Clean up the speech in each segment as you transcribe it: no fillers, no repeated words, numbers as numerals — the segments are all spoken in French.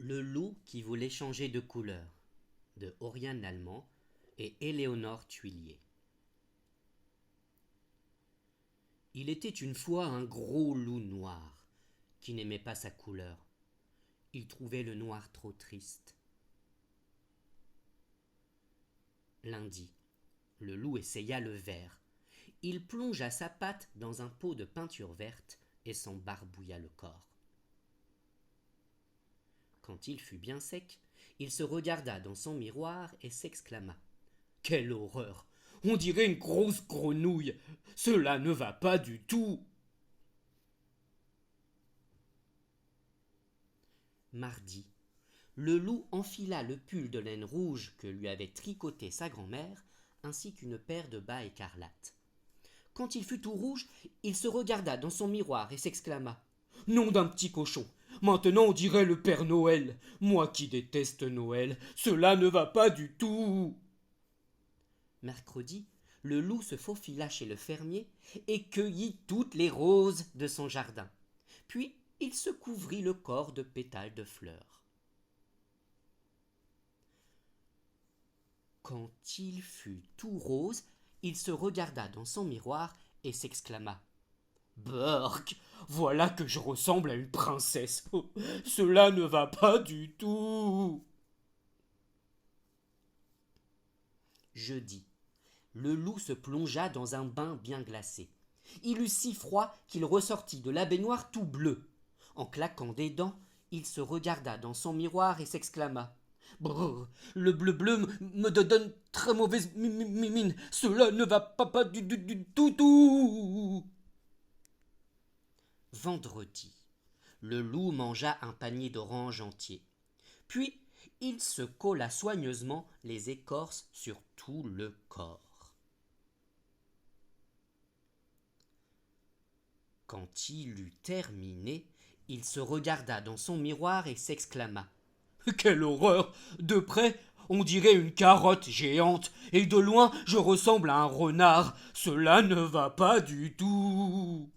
Le loup qui voulait changer de couleur de Oriane Lallemand et Éléonore Thuillier. Il était une fois un gros loup noir qui n'aimait pas sa couleur. Il trouvait le noir trop triste. Lundi, le loup essaya le vert. Il plongea sa patte dans un pot de peinture verte et s'en barbouilla le corps. Quand il fut bien sec, il se regarda dans son miroir et s'exclama : « Quelle horreur ! On dirait une grosse grenouille. Cela ne va pas du tout. » Mardi, le loup enfila le pull de laine rouge que lui avait tricoté sa grand-mère, ainsi qu'une paire de bas écarlates. Quand il fut tout rouge, il se regarda dans son miroir et s'exclama : « Nom d'un petit cochon ! Maintenant on dirait le Père Noël. Moi qui déteste Noël, cela ne va pas du tout. » Mercredi, le loup se faufila chez le fermier et cueillit toutes les roses de son jardin. Puis il se couvrit le corps de pétales de fleurs. Quand il fut tout rose, il se regarda dans son miroir et s'exclama : « Burk, voilà que je ressemble à une princesse. Oh, cela ne va pas du tout. » Jeudi, le loup se plongea dans un bain bien glacé. Il eut si froid qu'il ressortit de la baignoire tout bleu. En claquant des dents, il se regarda dans son miroir et s'exclama : « Brrr, le bleu me donne très mauvaise mine. Cela ne va pas du tout. » Vendredi, le loup mangea un panier d'oranges entier. Puis il se colla soigneusement les écorces sur tout le corps. Quand il eut terminé, il se regarda dans son miroir et s'exclama : « Quelle horreur ! De près, on dirait une carotte géante, et de loin, je ressemble à un renard. Cela ne va pas du tout. »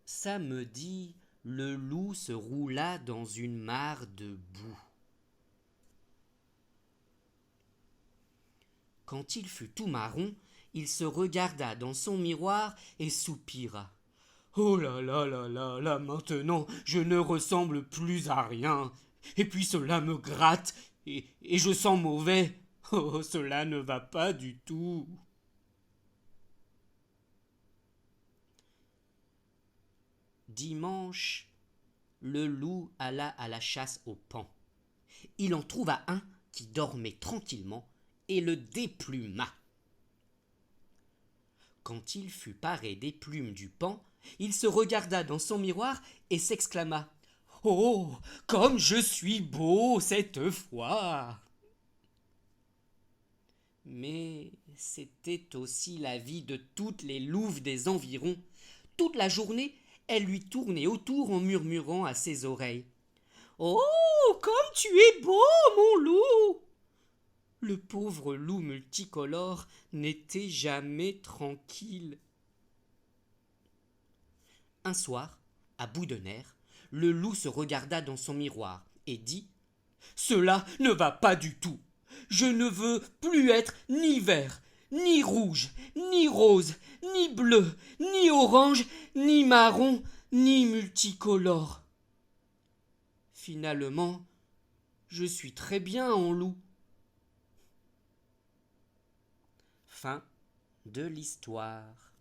Samedi, le loup se roula dans une mare de boue. Quand il fut tout marron, il se regarda dans son miroir et soupira. « Oh là là là là là, maintenant je ne ressemble plus à rien. Et puis cela me gratte et je sens mauvais. Oh, cela ne va pas du tout. » Dimanche, le loup alla à la chasse aux paons. Il en trouva un qui dormait tranquillement et le dépluma. Quand il fut paré des plumes du paon, il se regarda dans son miroir et s'exclama : « Oh, comme je suis beau cette fois !» Mais c'était aussi la vie de toutes les louves des environs. Toute la journée, elles lui tournaient autour en murmurant à ses oreilles : « Oh, comme tu es beau, mon loup !» Le pauvre loup multicolore n'était jamais tranquille. Un soir, à bout de nerfs, le loup se regarda dans son miroir et dit : « Cela ne va pas du tout. Je ne veux plus être ni vert, ni rouge, ni rose, ni bleu, ni orange, ni marron, ni multicolore. Finalement, je suis très bien en loup. » Fin de l'histoire.